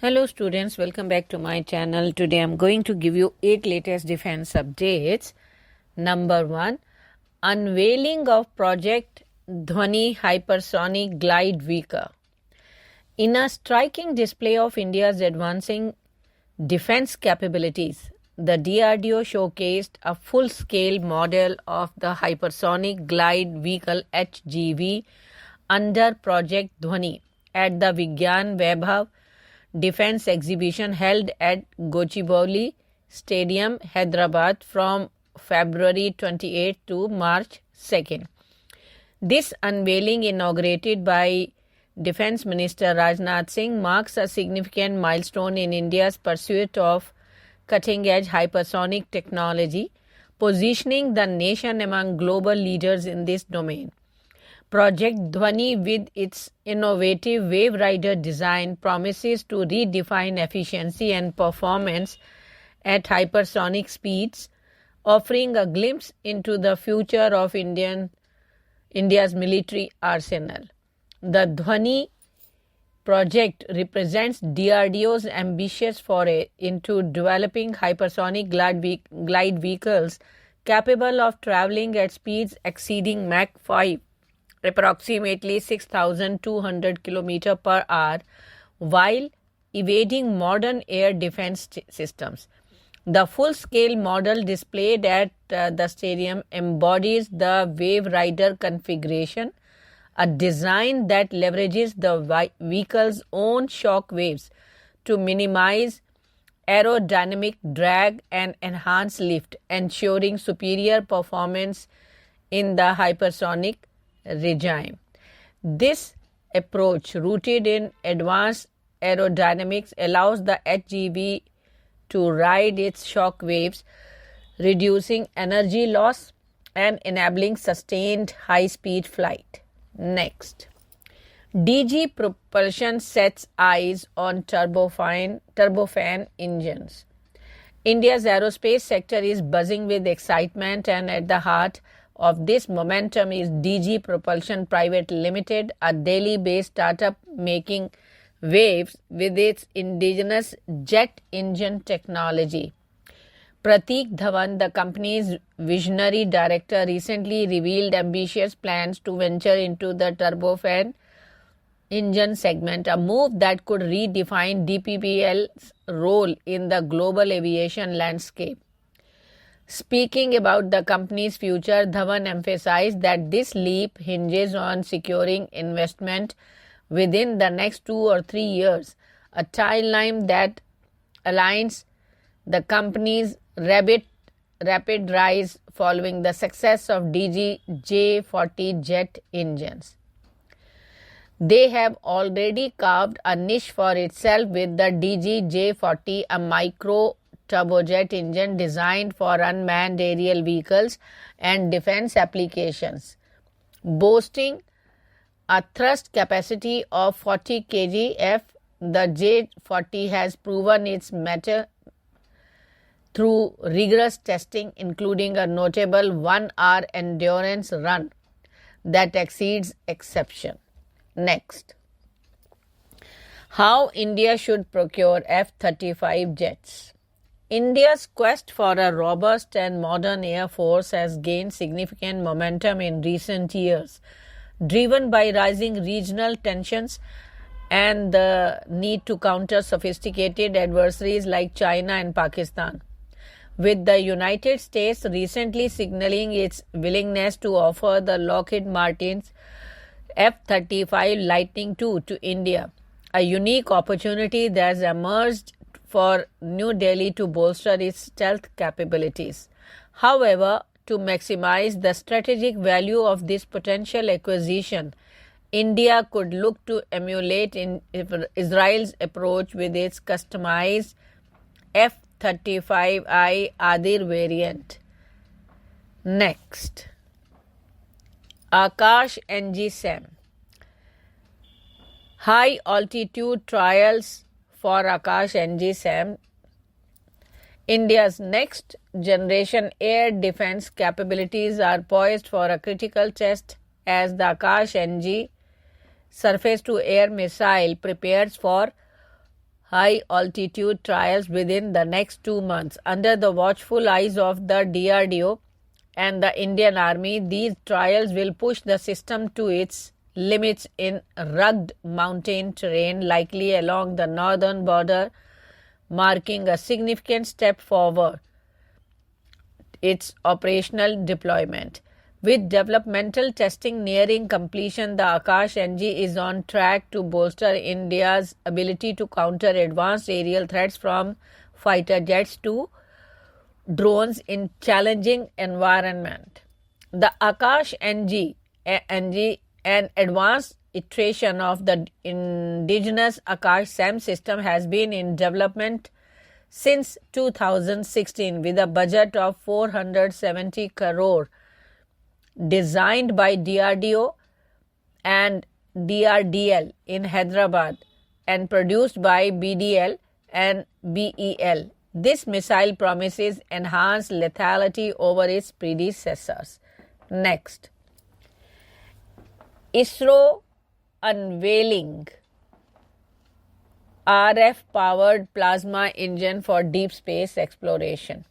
Hello students, welcome back to my channel. Today I'm going to give you 8 latest defense updates. Number 1, unveiling of Project Dhwani hypersonic glide vehicle. In a striking display of India's advancing defense capabilities, the DRDO showcased a full-scale model of the hypersonic glide vehicle HGV under Project Dhwani at the Vigyan Vaibhav Defense exhibition held at Gochibowli Stadium, Hyderabad from February 28 to March 2nd. This unveiling, inaugurated by Defense Minister Rajnath Singh, marks a significant milestone in India's pursuit of cutting-edge hypersonic technology, positioning the nation among global leaders in this domain. Project Dhwani, with its innovative Wave Rider design, promises to redefine efficiency and performance at hypersonic speeds, offering a glimpse into the future of India's military arsenal. The Dhwani project represents DRDO's ambitious foray into developing hypersonic glide vehicles capable of traveling at speeds exceeding Mach 5, approximately 6,200 km per hour, while evading modern air defense systems. The full-scale model displayed at the stadium embodies the Wave Rider configuration, a design that leverages the vehicle's own shock waves to minimize aerodynamic drag and enhance lift, ensuring superior performance in the hypersonic regime. This approach, rooted in advanced aerodynamics, allows the HGV to ride its shock waves, reducing energy loss and enabling sustained high-speed flight. Next, DG Propulsion sets eyes on turbofan engines. India's aerospace sector is buzzing with excitement, and at the heart of this momentum is DG Propulsion Private Limited, a Delhi-based startup making waves with its indigenous jet engine technology. Prateek Dhawan, the company's visionary director, recently revealed ambitious plans to venture into the turbofan engine segment, a move that could redefine DPPL's role in the global aviation landscape. Speaking about the company's future, Dhawan emphasized that this leap hinges on securing investment within the next 2 or 3 years, a timeline that aligns the company's rapid rise following the success of DG J40 jet engines. They have already carved a niche for itself with the DG J40, a micro turbojet engine designed for unmanned aerial vehicles and defense applications. Boasting a thrust capacity of 40 kgf, the J40 has proven its mettle through rigorous testing, including a notable 1-hour endurance run that exceeds exception. Next, how India should procure F-35 jets. India's quest for a robust and modern air force has gained significant momentum in recent years, driven by rising regional tensions and the need to counter sophisticated adversaries like China and Pakistan. With the United States recently signaling its willingness to offer the Lockheed Martin's F-35 Lightning II to India, a unique opportunity that has emerged for New Delhi to bolster its stealth capabilities. However, to maximize the strategic value of this potential acquisition, India could look to emulate Israel's approach with its customized F-35I Adir variant. Next, Akash NG-SAM. High altitude trials for Akash NG-SAM. India's next generation air defense capabilities are poised for a critical test as the Akash NG surface to air missile prepares for high altitude trials within the next 2 months. Under the watchful eyes of the DRDO and the Indian Army, these trials will push the system to its limits in rugged mountain terrain, likely along the northern border, marking a significant step forward its operational deployment. With developmental testing nearing completion, the Akash NG is on track to bolster India's ability to counter advanced aerial threats from fighter jets to drones in challenging environment. The Akash NG, an advanced iteration of the indigenous Akash SAM system, has been in development since 2016 with a budget of 470 crore, designed by DRDO and DRDL in Hyderabad and produced by BDL and BEL. This missile promises enhanced lethality over its predecessors. Next, ISRO unveiling RF-powered plasma engine for deep space exploration.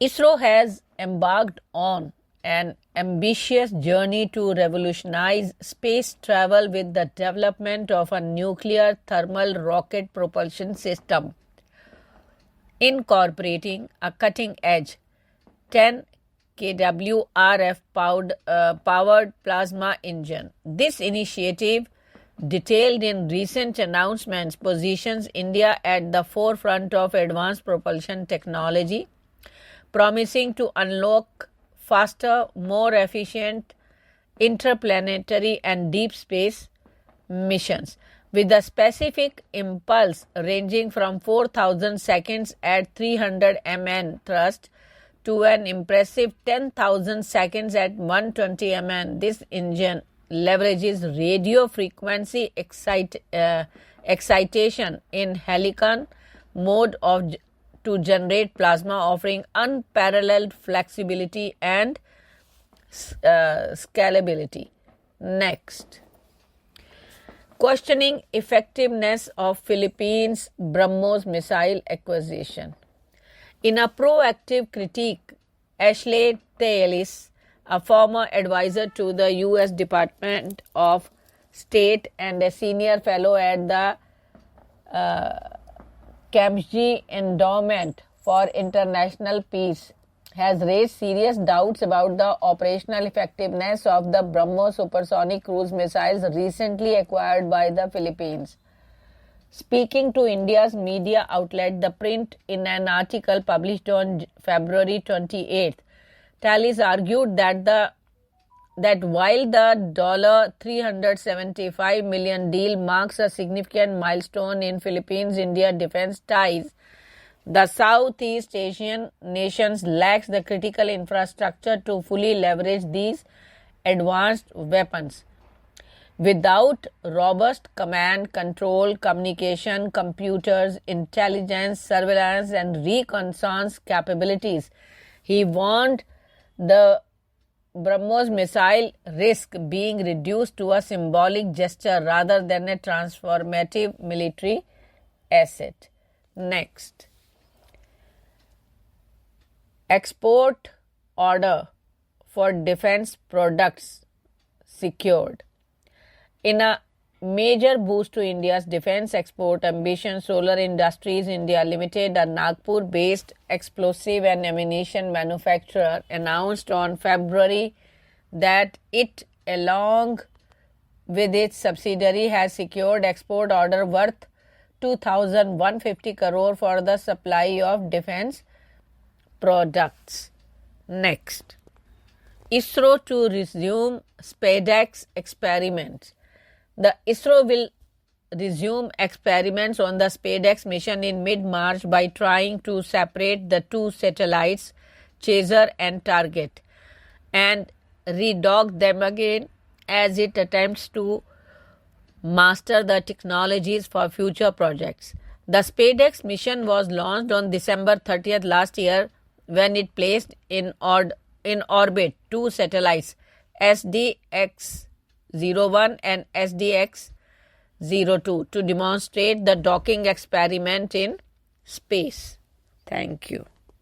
ISRO has embarked on an ambitious journey to revolutionize space travel with the development of a nuclear thermal rocket propulsion system, incorporating a cutting-edge 10 kW RF-powered plasma engine. This initiative, detailed in recent announcements, positions India at the forefront of advanced propulsion technology, promising to unlock faster, more efficient interplanetary and deep space missions. With a specific impulse ranging from 4,000 seconds at 300 mN thrust to an impressive 10,000 seconds at 120 mN, this engine leverages radio frequency excitation in Helicon mode to generate plasma, offering unparalleled flexibility and scalability. Next, questioning effectiveness of Philippines' BrahMos missile acquisition. In a proactive critique, Ashley Taylor, a former advisor to the U.S. Department of State and a senior fellow at the Carnegie Endowment for International Peace, has raised serious doubts about the operational effectiveness of the BrahMos supersonic cruise missiles recently acquired by the Philippines. Speaking to India's media outlet The Print in an article published on February 28th, Tallis argued that while the $375 million deal marks a significant milestone in Philippines-India defense ties, the Southeast Asian nations lack the critical infrastructure to fully leverage these advanced weapons. Without robust command, control, communication, computers, intelligence, surveillance, and reconnaissance capabilities, he warned the BrahMos missile risk being reduced to a symbolic gesture rather than a transformative military asset. Next, export order for defense products secured. In a major boost to India's defense export ambition, Solar Industries India Limited, a Nagpur-based explosive and ammunition manufacturer, announced on February that it, along with its subsidiary, has secured export order worth 2,150 crore for the supply of defense products. Next, ISRO to resume SpaceX experiments. The ISRO will resume experiments on the SpaceX mission in mid-March by trying to separate the two satellites, Chaser and Target, and redock them again as it attempts to master the technologies for future projects. The SpaceX mission was launched on December 30th last year when it placed in orbit two satellites, SDX-01 and SDX-02, 02 to demonstrate the docking experiment in space. Thank you.